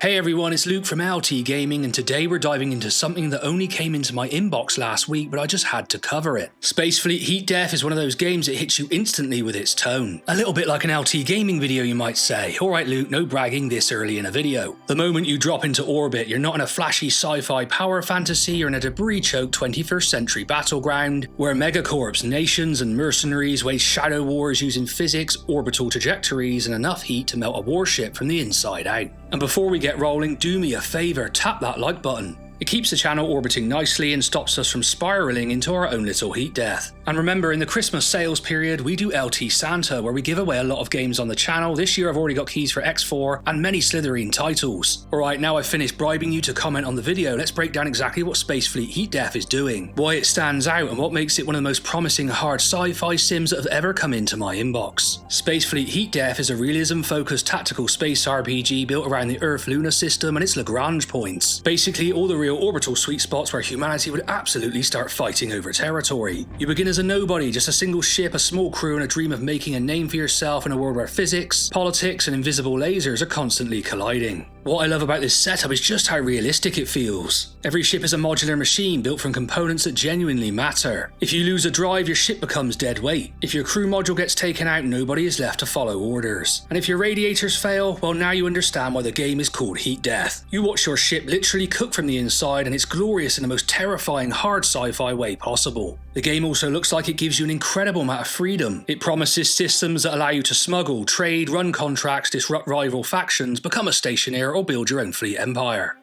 Hey everyone, it's Luke from LT Gaming, and today we're diving into something that only came into my inbox last week, but I just had to cover it. Spacefleet Heat Death is one of those games that hits you instantly with its tone. A little bit like an LT Gaming video, you might say. Alright Luke, no bragging this early in a video. The moment you drop into orbit, you're not in a flashy sci-fi power fantasy, you're in a debris-choked 21st century battleground, where megacorps, nations and mercenaries wage shadow wars using physics, orbital trajectories, and enough heat to melt a warship from the inside out. And before we get rolling, do me a favour, tap that like button. It keeps the channel orbiting nicely and stops us from spiralling into our own little heat death. And remember, in the Christmas sales period, we do LT Santa, where we give away a lot of games on the channel. This year I've already got keys for X4 and many Slytherin titles. Alright, now I've finished bribing you to comment on the video, let's break down exactly what Spacefleet Heat Death is doing, why it stands out, and what makes it one of the most promising hard sci-fi sims that have ever come into my inbox. Spacefleet Heat Death is a realism-focused tactical space RPG built around the Earth-Luna system and its Lagrange points. Basically, all the real orbital sweet spots where humanity would absolutely start fighting over territory. You begin as a nobody, just a single ship, a small crew, and a dream of making a name for yourself in a world where physics, politics, and invisible lasers are constantly colliding. What I love about this setup is just how realistic it feels. Every ship is a modular machine built from components that genuinely matter. If you lose a drive, your ship becomes dead weight. If your crew module gets taken out, nobody is left to follow orders. And if your radiators fail, well, now you understand why the game is called Heat Death. You watch your ship literally cook from the inside, and it's glorious in the most terrifying hard sci-fi way possible. The game also looks like it gives you an incredible amount of freedom. It promises systems that allow you to smuggle, trade, run contracts, disrupt rival factions, become a stationeer, or build your own fleet empire.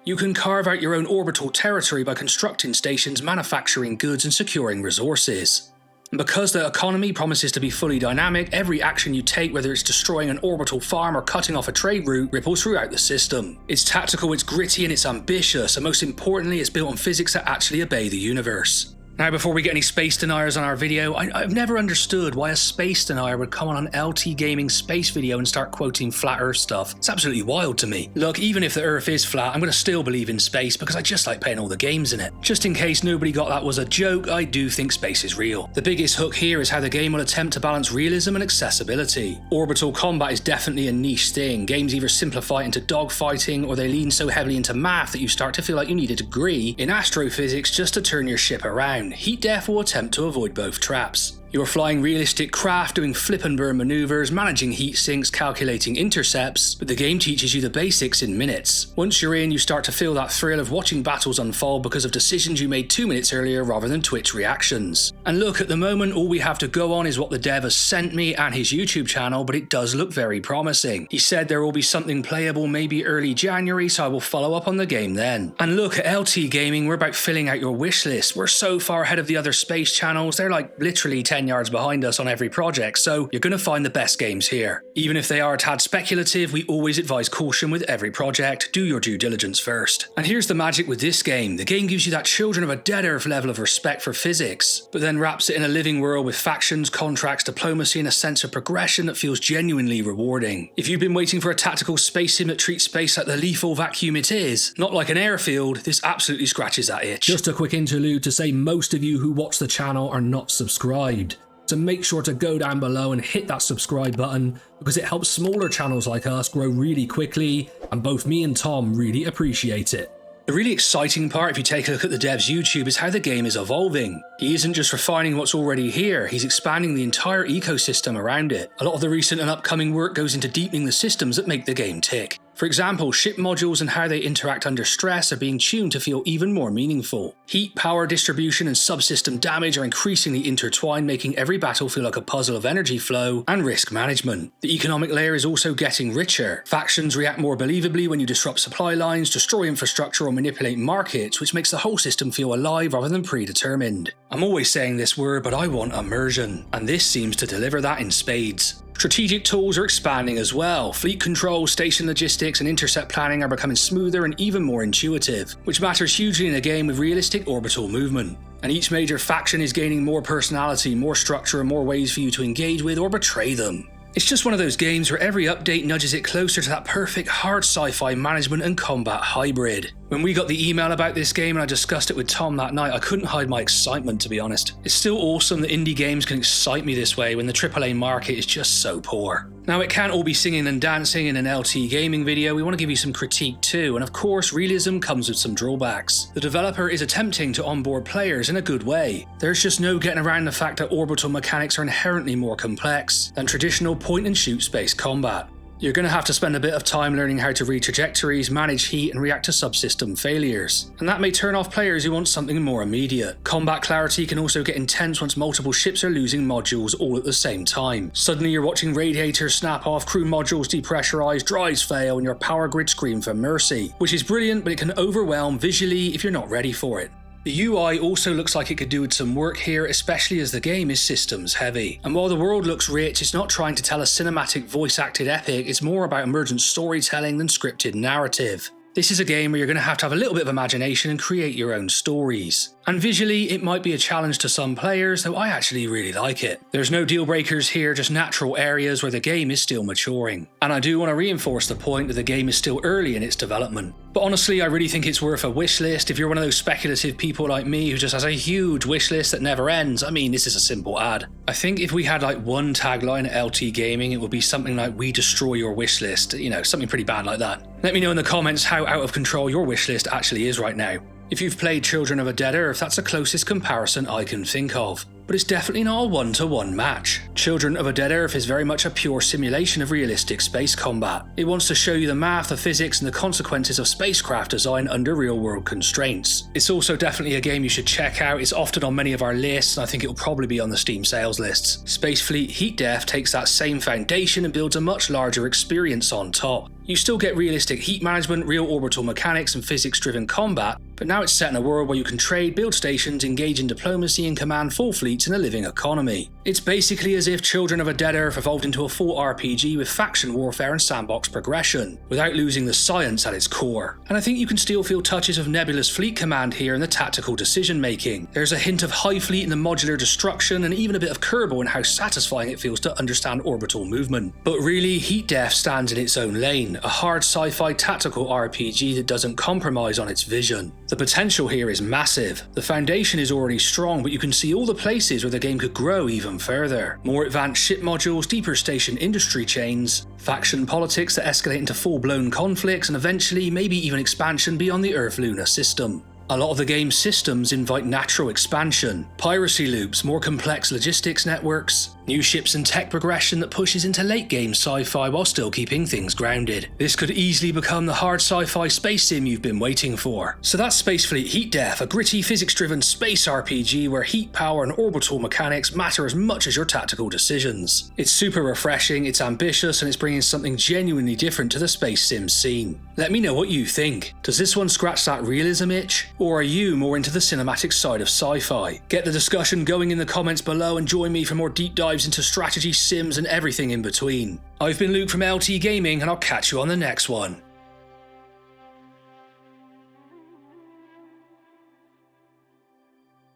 You can carve out your own orbital territory by constructing stations, manufacturing goods, and securing resources. And because the economy promises to be fully dynamic, every action you take, whether it's destroying an orbital farm or cutting off a trade route, ripples throughout the system. It's tactical, it's gritty, and it's ambitious, and most importantly, it's built on physics that actually obey the universe. Now, before we get any space deniers on our video, I've never understood why a space denier would come on an LT Gaming space video and start quoting flat Earth stuff. It's absolutely wild to me. Look, even if the Earth is flat, I'm going to still believe in space because I just like playing all the games in it. Just in case nobody got that was a joke, I do think space is real. The biggest hook here is how the game will attempt to balance realism and accessibility. Orbital combat is definitely a niche thing. Games either simplify it into dogfighting, or they lean so heavily into math that you start to feel like you need a degree in astrophysics just to turn your ship around. Heat Death will attempt to avoid both traps. You're flying realistic craft, doing flip and burn maneuvers, managing heat sinks, calculating intercepts, but the game teaches you the basics in minutes. Once you're in, you start to feel that thrill of watching battles unfold because of decisions you made 2 minutes earlier rather than Twitch reactions. And look, at the moment all we have to go on is what the dev has sent me and his YouTube channel, but it does look very promising. He said there will be something playable maybe early January, so I will follow up on the game then. And look, at LT Gaming, we're about filling out your wish list. We're so far ahead of the other space channels, they're like literally 10 yards behind us on every project, so you're going to find the best games here. Even if they are a tad speculative, we always advise caution with every project. Do your due diligence first. And here's the magic with this game. The game gives you that Children of a Dead Earth level of respect for physics, but then wraps it in a living world with factions, contracts, diplomacy, and a sense of progression that feels genuinely rewarding. If you've been waiting for a tactical space sim that treats space like the lethal vacuum it is, not like an airfield, this absolutely scratches that itch. Just a quick interlude to say most of you who watch the channel are not subscribed. So make sure to go down below and hit that subscribe button because it helps smaller channels like us grow really quickly, and both me and Tom really appreciate it. The really exciting part, if you take a look at the dev's YouTube, is how the game is evolving. He isn't just refining what's already here, he's expanding the entire ecosystem around it. A lot of the recent and upcoming work goes into deepening the systems that make the game tick. For example, ship modules and how they interact under stress are being tuned to feel even more meaningful. Heat, power distribution, and subsystem damage are increasingly intertwined, making every battle feel like a puzzle of energy flow and risk management. The economic layer is also getting richer. Factions react more believably when you disrupt supply lines, destroy infrastructure, or manipulate markets, which makes the whole system feel alive rather than predetermined. I'm always saying this word, but I want immersion, and this seems to deliver that in spades. Strategic tools are expanding as well. Fleet control, station logistics, and intercept planning are becoming smoother and even more intuitive, which matters hugely in a game with realistic orbital movement. And each major faction is gaining more personality, more structure, and more ways for you to engage with or betray them. It's just one of those games where every update nudges it closer to that perfect hard sci-fi management and combat hybrid. When we got the email about this game and I discussed it with Tom that night, I couldn't hide my excitement, to be honest. It's still awesome that indie games can excite me this way when the AAA market is just so poor. Now, it can't all be singing and dancing in an LT gaming video. We want to give you some critique too, and of course realism comes with some drawbacks. The developer is attempting to onboard players in a good way. There's just no getting around the fact that orbital mechanics are inherently more complex than traditional point and shoot space combat. You're going to have to spend a bit of time learning how to read trajectories, manage heat, and react to subsystem failures. And that may turn off players who want something more immediate. Combat clarity can also get intense once multiple ships are losing modules all at the same time. Suddenly you're watching radiators snap off, crew modules depressurize, drives fail, and your power grid scream for mercy. Which is brilliant, but it can overwhelm visually if you're not ready for it. The UI also looks like it could do with some work here, especially as the game is systems heavy. And while the world looks rich, it's not trying to tell a cinematic voice-acted epic, it's more about emergent storytelling than scripted narrative. This is a game where you're going to have a little bit of imagination and create your own stories. And visually, it might be a challenge to some players, though I actually really like it. There's no deal breakers here, just natural areas where the game is still maturing. And I do want to reinforce the point that the game is still early in its development. But honestly, I really think it's worth a wishlist. If you're one of those speculative people like me who just has a huge wishlist that never ends, I mean, this is a simple ad. I think if we had like one tagline at LT Gaming, it would be something like, "We destroy your wishlist," you know, something pretty bad like that. Let me know in the comments how out of control your wishlist actually is right now. If you've played Children of a Dead Earth, that's the closest comparison I can think of. But it's definitely not a one-to-one match. Children of a Dead Earth is very much a pure simulation of realistic space combat. It wants to show you the math, the physics, and the consequences of spacecraft design under real-world constraints. It's also definitely a game you should check out. It's often on many of our lists, and I think it'll probably be on the Steam sales lists. Spacefleet Heat Death takes that same foundation and builds a much larger experience on top. You still get realistic heat management, real orbital mechanics, and physics-driven combat, but now it's set in a world where you can trade, build stations, engage in diplomacy, and command full fleets in a living economy. It's basically as if Children of a Dead Earth evolved into a full RPG with faction warfare and sandbox progression, without losing the science at its core. And I think you can still feel touches of Nebulous fleet command here in the tactical decision-making. There's a hint of high fleet in the modular destruction, and even a bit of Kerbal in how satisfying it feels to understand orbital movement. But really, Heat Death stands in its own lane, a hard sci-fi tactical RPG that doesn't compromise on its vision. The potential here is massive. The foundation is already strong, but you can see all the places where the game could grow even further. More advanced ship modules, deeper station industry chains, faction politics that escalate into full-blown conflicts, and eventually maybe even expansion beyond the Earth-Luna system. A lot of the game's systems invite natural expansion, piracy loops, more complex logistics networks, new ships and tech progression that pushes into late-game sci-fi while still keeping things grounded. This could easily become the hard sci-fi space sim you've been waiting for. So that's Spacefleet Heat Death, a gritty physics-driven space RPG where heat power and orbital mechanics matter as much as your tactical decisions. It's super refreshing, it's ambitious, and it's bringing something genuinely different to the space sim scene. Let me know what you think. Does this one scratch that realism itch? Or are you more into the cinematic side of sci-fi? Get the discussion going in the comments below and join me for more deep dives into strategy, sims, and everything in between. I've been Luke from LT Gaming, and I'll catch you on the next one.